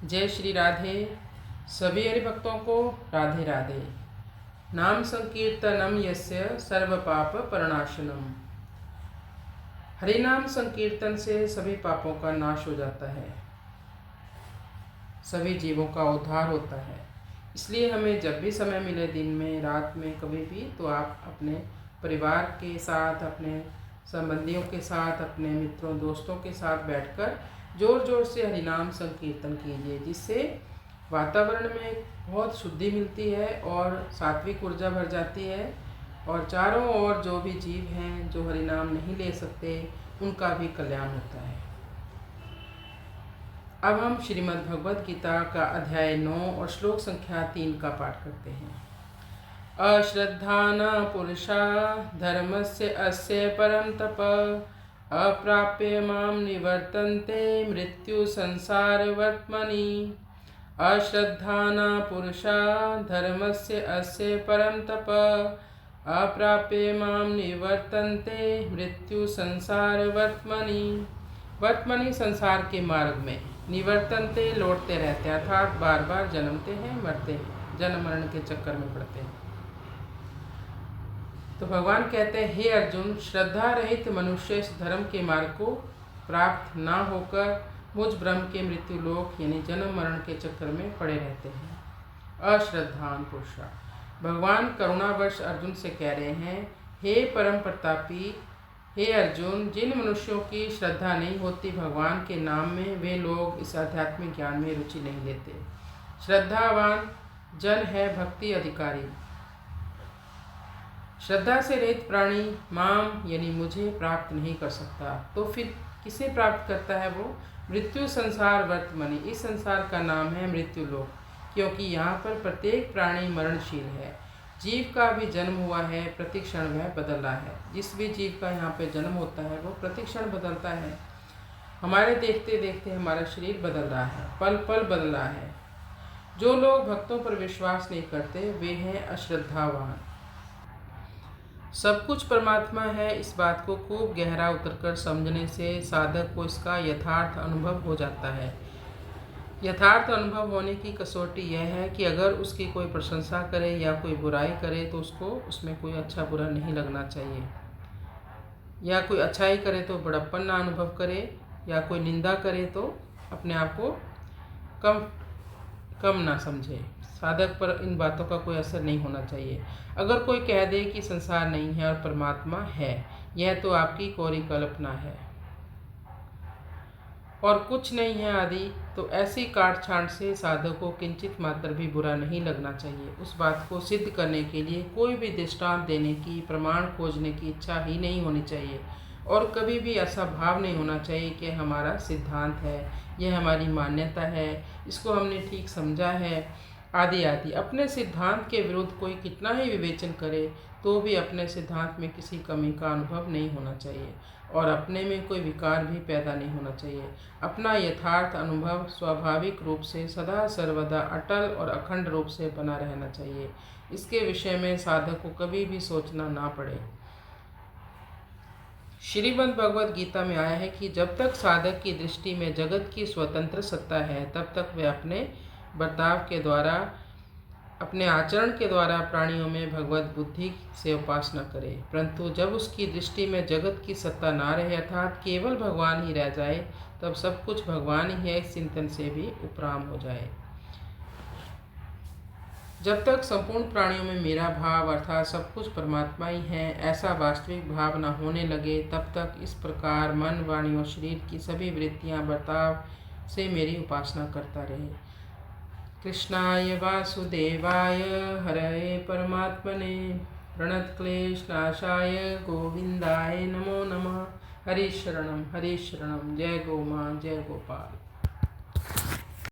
जय श्री राधे। सभी हरिभक्तों को राधे राधे। नाम संकीर्तनम यस्य सर्व पाप परनाशनम। हरि नाम संकीर्तन से सभी पापों का नाश हो जाता है, सभी जीवों का उद्धार होता है। इसलिए हमें जब भी समय मिले, दिन में, रात में, कभी भी, तो आप अपने परिवार के साथ, अपने संबंधियों के साथ, अपने मित्रों दोस्तों के साथ बैठकर जोर जोर से हरिनाम संकीर्तन कीजिए, जिससे वातावरण में बहुत शुद्धि मिलती है और सात्विक ऊर्जा भर जाती है, और चारों ओर जो भी जीव हैं जो हरिनाम नहीं ले सकते, उनका भी कल्याण होता है। अब हम श्रीमद् भगवद गीता का अध्याय 9 और श्लोक संख्या 3 का पाठ करते हैं। अश्रद्धाना पुरुषा धर्मस्य अस्य परम तप अप्राप्य माम निवर्तन्ते मृत्यु संसार वर्त्मनि। अश्रद्धाना पुरुषा धर्मस्य अस्य परम तप अप्राप्य माम निवर्तन्ते मृत्यु संसार वर्त्मनि। वर्त्मनि संसार के मार्ग में, निवर्तन्ते लौटते रहते हैं, अर्थात बार बार जन्मते हैं, मरते हैं, जन्म मरण के चक्कर में पड़ते हैं। तो भगवान कहते हैं, हे अर्जुन, श्रद्धा रहित मनुष्य इस धर्म के मार्ग को प्राप्त ना होकर मुझ ब्रह्म के मृत्यु लोक यानी जन्म मरण के चक्कर में पड़े रहते हैं। अश्रद्धान पुरुषा, भगवान करुणावश अर्जुन से कह रहे हैं, हे परम प्रतापी, हे अर्जुन, जिन मनुष्यों की श्रद्धा नहीं होती भगवान के नाम में, वे लोग इस आध्यात्मिक ज्ञान में रुचि नहीं लेते। श्रद्धावान जन है भक्ति अधिकारी। श्रद्धा से रहित प्राणी माम यानी मुझे प्राप्त नहीं कर सकता, तो फिर किसे प्राप्त करता है वो? मृत्यु संसार वर्तमनि, इस संसार का नाम है मृत्यु लोक, क्योंकि यहाँ पर प्रत्येक प्राणी मरणशील है। जीव का भी जन्म हुआ है, प्रतिक्षण वह बदल रहा है। जिस भी जीव का यहाँ पे जन्म होता है वो प्रतिक्षण बदलता है। हमारे देखते देखते हमारा शरीर बदल रहा है, पल पल बदल रहा है। जो लोग भक्तों पर विश्वास नहीं करते वे हैं अश्रद्धावान। सब कुछ परमात्मा है, इस बात को खूब गहरा उतरकर समझने से साधक को इसका यथार्थ अनुभव हो जाता है। यथार्थ अनुभव होने की कसौटी यह है कि अगर उसकी कोई प्रशंसा करे या कोई बुराई करे तो उसको उसमें कोई अच्छा बुरा नहीं लगना चाहिए, या कोई अच्छाई करे तो बड़प्पन ना अनुभव करे, या कोई निंदा करे तो अपने आप को कम ना समझे। साधक पर इन बातों का कोई असर नहीं होना चाहिए। अगर कोई कह दे कि संसार नहीं है और परमात्मा है, यह तो आपकी कोरी कल्पना है और कुछ नहीं है आदि, तो ऐसी काट छांट से साधक को किंचित मात्र भी बुरा नहीं लगना चाहिए। उस बात को सिद्ध करने के लिए कोई भी दृष्टांत देने की, प्रमाण खोजने की इच्छा ही नहीं होनी चाहिए, और कभी भी ऐसा भाव नहीं होना चाहिए कि हमारा सिद्धांत है, यह हमारी मान्यता है, इसको हमने ठीक समझा है आदि आदि। अपने सिद्धांत के विरुद्ध कोई कितना ही विवेचन करे तो भी अपने सिद्धांत में किसी कमी का अनुभव नहीं होना चाहिए, और अपने में कोई विकार भी पैदा नहीं होना चाहिए। अपना यथार्थ अनुभव स्वाभाविक रूप से सदा सर्वदा अटल और अखंड रूप से बना रहना चाहिए। इसके विषय में साधक को कभी भी सोचना ना पड़े। श्रीमद् भगवद गीता में आया है कि जब तक साधक की दृष्टि में जगत की स्वतंत्र सत्ता है, तब तक वह अपने बर्ताव के द्वारा, अपने आचरण के द्वारा प्राणियों में भगवत बुद्धि से उपासना करे। परंतु जब उसकी दृष्टि में जगत की सत्ता ना रहे, अर्थात केवल भगवान ही रह जाए, तब सब कुछ भगवान ही है, इस चिंतन से भी उपराम हो जाए। जब तक संपूर्ण प्राणियों में मेरा भाव अर्थात सब कुछ परमात्मा ही है, ऐसा वास्तविक भाव न होने लगे, तब तक इस प्रकार मन, वाणी और शरीर की सभी वृत्तियां बर्ताव से मेरी उपासना करता रहे। कृष्णाय वासुदेवाय हरये परमात्मने प्रणतक्लेशनाशाय गोविंदाय नमो नमः। हरि शरणम जय गो मां जय गोपाल।